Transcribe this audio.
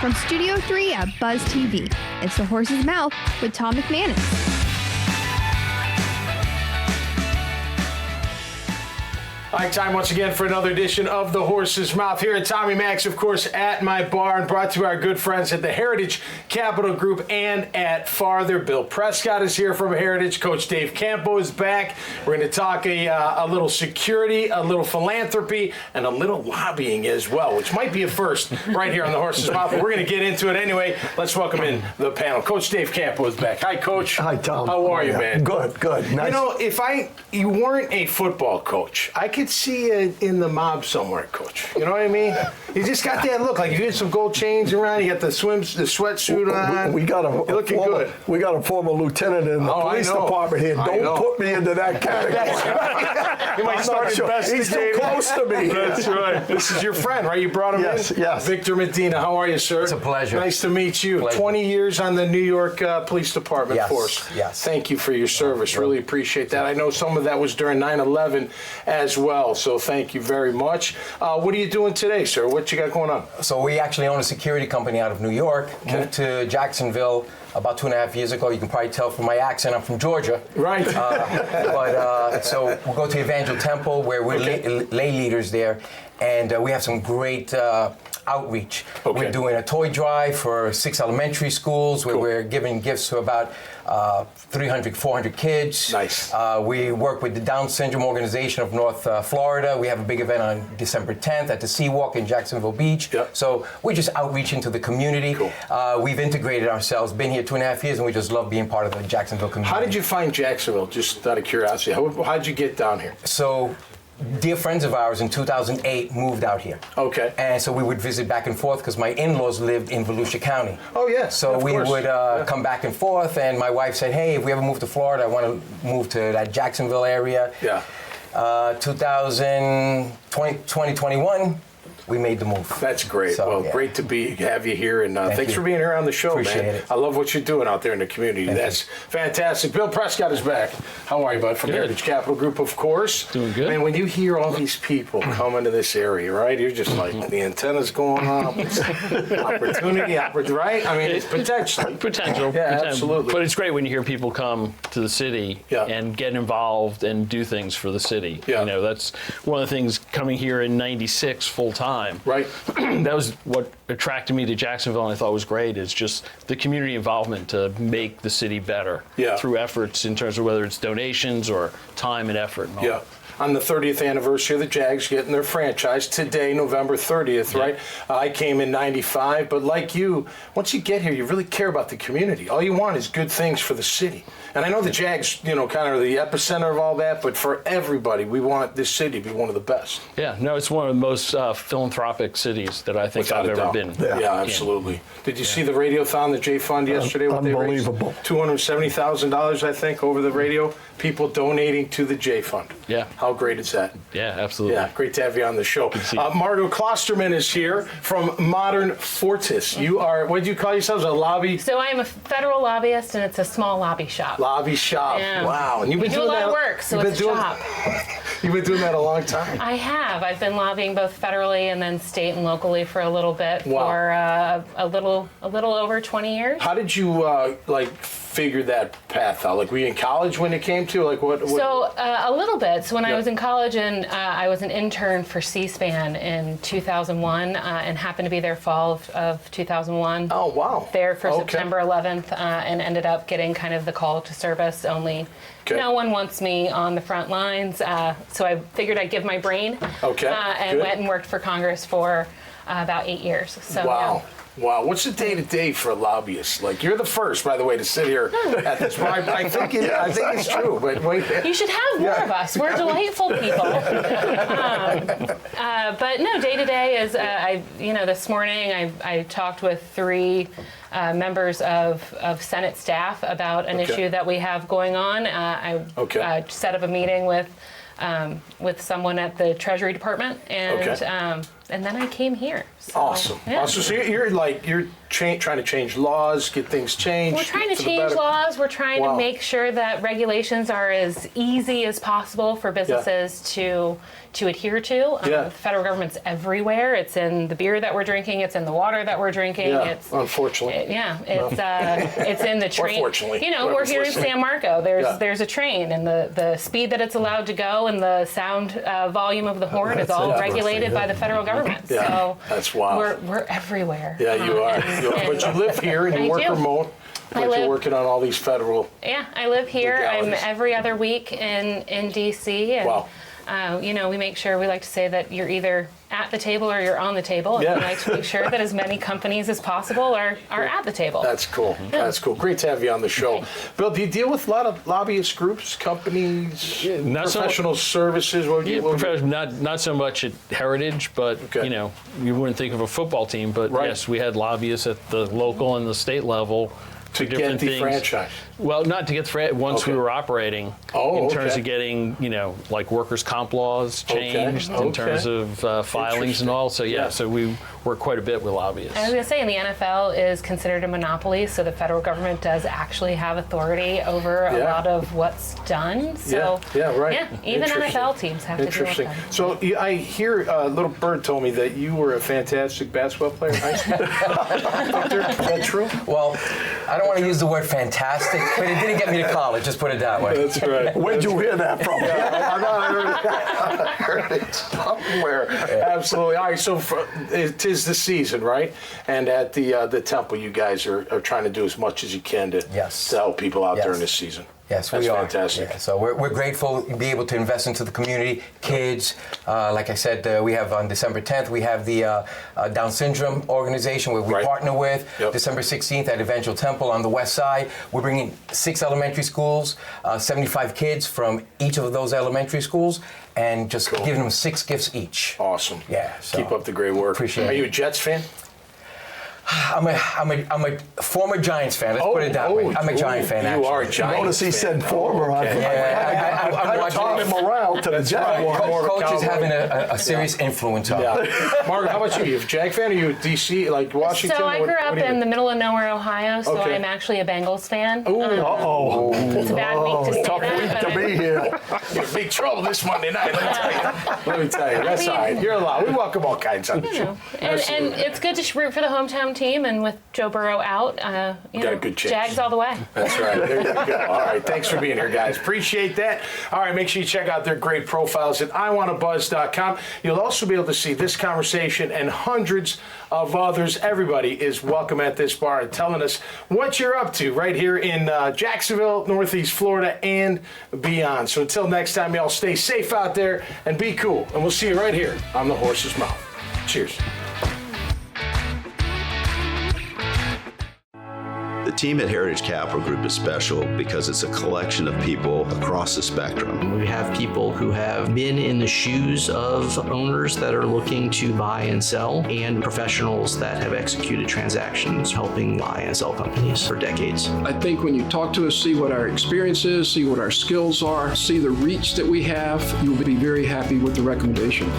From Studio 3 at Buzz TV, it's The Horse's Mouth with Tom McManus. All right, time once again for another edition of The Horse's Mouth here at Tommy Mac's, of course, at my barn, brought to our good friends at the Heritage Capital Group and at Farther. Bill Prescott is here from Heritage. Coach Dave Campo is back. We're going to talk a little security, a little philanthropy, and a little lobbying as well, which might be a first right here on The Horse's Mouth, but we're going to get into it anyway. Let's welcome in the panel. Coach Dave Campo is back. Hi, Coach. Hi, Tom. How are you, man? Good. Nice. You know, if you weren't a football coach, I could see you in the mob somewhere, Coach. You know what I mean? You just got that look. Like, you had some gold chains around, you got the sweatsuit on. We got You're looking good. We got a former lieutenant in the police department here. Don't put me into that category. You might start investigating. He's too close to me. That's right. This is your friend, right? You brought him in? Yes. Victor Medina, how are you, sir? It's a pleasure. Nice to meet you. Pleasure. 20 years on the New York Police Department force. Yes. Thank you for your service. Really appreciate that. I know some of that was during 9/11 as well, so thank you very much. What are you doing today, sir? What you got going on? So we actually own a security company out of New York. Moved to Jacksonville about 2.5 years ago. You can probably tell from my accent, I'm from Georgia. Right. So we'll go to Evangel Temple, where we're lay leaders there, and we have some great outreach. Okay. We're doing a toy drive for 6 elementary schools where we're giving gifts to about 300, 400 kids. Nice. We work with the Down Syndrome Organization of North Florida. We have a big event on December 10th at the Seawalk in Jacksonville Beach. Yep. So we're just outreaching to the community. Cool. We've integrated ourselves, been here 2.5 years, and we just love being part of the Jacksonville community. How did you find Jacksonville, just out of curiosity? How did you get down here? So, dear friends of ours in 2008 moved out here. Okay. And so we would visit back and forth because my in-laws lived in Volusia County. Oh, yeah. So we would come back and forth, and my wife said, hey, if we ever move to Florida, I want to move to that Jacksonville area. Yeah. 2021, we made the move. That's great. So, well, great to have you here, and thanks you. for being here on the show, Appreciate man. it. I love what you're doing out there in the community. That's fantastic. Bill Prescott is back. How are you, bud? From Heritage Capital Group, of course. Doing good. Man, when you hear all these people coming to this area, right, you're just like, the antenna's going up. It's opportunity, right? I mean, it's potential. Potential. Absolutely. But it's great when you hear people come to the city and get involved and do things for the city. Yeah. You know, that's one of the things coming here in '96 full time. Right. That was what attracted me to Jacksonville, and I thought was great, is just the community involvement to make the city better through efforts in terms of whether it's donations or time and effort and all. Yeah. On the 30th anniversary of the Jags getting their franchise today, November 30th, right? I came in 95, but like you, once you get here, you really care about the community. All you want is good things for the city. And I know the Jags, you know, kind of the epicenter of all that, but for everybody, we want this city to be one of the best. Yeah, no, it's one of the most philanthropic cities that I think I've ever been. Yeah, absolutely. Did you see the Radiothon, the J Fund yesterday? What Unbelievable. They raised? $270,000, I think, over the radio. People donating to the J Fund. Yeah. How great is that? Yeah, absolutely. Yeah, great to have you on the show. Good to see you. Margo Klosterman is here from Modern Fortis. You are, what do you call yourselves, a lobby? So I am a federal lobbyist, and it's a small lobby shop. Lobby shop. Yeah. Wow. And you've been We do doing a lot that, of work, so it's a shop. You've been doing that a long time. I have. I've been lobbying both federally and then state and locally for a little bit for a little over 20 years. How did you figure that path out? Like, were you in college when it came to what? So a little bit. So when I was in college, and I was an intern for C-SPAN in 2001, and happened to be there fall of 2001. Oh, wow. There for September 11th, and ended up getting kind of the call to service. Only no one wants me on the front lines, so I figured I'd give my brain. And went and worked for Congress for about 8 years. So wow. Wow, what's the day-to-day for a lobbyist? Like, you're the first, by the way, to sit here at this. I think it's true, but wait. You should have more of us. We're delightful people. But no, day-to-day is, this morning I talked with 3 members of Senate staff about an issue that we have going on. I set up a meeting with someone at the Treasury Department, and then I came here. So, awesome. Yeah. Awesome. So you're trying to change laws, get things changed. We're trying to change laws. We're trying to make sure that regulations are as easy as possible for businesses to adhere to. The federal government's everywhere. It's in the beer that we're drinking. It's in the water that we're drinking. Yeah, it's unfortunately. It's in the train. Fortunately. We're here in San Marco. There's a train, and the speed that it's allowed to go and the sound volume of the horn is all regulated by the federal government. Yeah, so that's wild. We're everywhere. Yeah, you are. But you live here and you work remote. But you're working on all these federal. Yeah, I live here. legalities. I'm every other week in D.C. And, wow. We make sure, we like to say that you're either at the table or you're on the table. And we like to make sure that as many companies as possible are at the table. That's cool. Yeah. That's cool. Great to have you on the show. Okay. Bill, do you deal with a lot of lobbyist groups, companies, professional services? Not so much at Heritage, but you wouldn't think of a football team, but yes, we had lobbyists at the local and the state level to get the franchise. Well, not to get the franchise. Once we were operating, in terms of getting, like workers' comp laws changed in terms of filings and all. So so we work quite a bit with lobbyists. I was going to say, and the NFL is considered a monopoly, so the federal government does actually have authority over a lot of what's done. So even NFL teams have to deal with them. So I hear little bird told me that you were a fantastic basketball player in high school. Is that true? Well, I don't want to use the word fantastic, but it didn't get me to college, just put it that way. That's right. Where'd you hear that from? I heard it somewhere. Absolutely. All right, so it is the season, right? And at the Temple, you guys are trying to do as much as you can to help people out during this season. Yes, we are. Fantastic. Yeah, so we're grateful to be able to invest into the community, kids. Like I said, we have on December 10th, we have the Down Syndrome organization where we partner with. December 16th at Evangel Temple on the west side. We're bringing 6 elementary schools, 75 kids from each of those elementary schools, and just giving them 6 gifts each. Awesome. Yeah. So keep up the great work. Appreciate it. Are you a Jets fan? I'm a former Giants fan. Let's put it that way. I'm a Giant fan. You are a Giants fan. Notice he said former. I'm turning him around to the Jaguars. Coach is having a serious influence on me. Margo, how about you? You a Jag fan? Or you a DC, like Washington? So I grew up in the middle of nowhere, Ohio, so I'm actually a Bengals fan. It's a bad week to say Tough that. week to be here. You're in big trouble this Monday night, let me tell you. That's all right. You're allowed. We welcome all kinds on the show. And it's good to root for the hometown team, and with Joe Burrow out, got a good chance. Jags all the way. That's right. There you go. All right. Thanks for being here, guys. Appreciate that. All right. Make sure you check out their great profiles at iwannabuzz.com. You'll also be able to see this conversation and hundreds of others. Everybody is welcome at this bar and telling us what you're up to right here in Jacksonville, Northeast Florida, and beyond. So until next time, y'all stay safe out there and be cool. And we'll see you right here on The Horse's Mouth. Cheers. The team at Heritage Capital Group is special because it's a collection of people across the spectrum. We have people who have been in the shoes of owners that are looking to buy and sell, and professionals that have executed transactions helping buy and sell companies for decades. I think when you talk to us, see what our experience is, see what our skills are, see the reach that we have, you'll be very happy with the recommendation.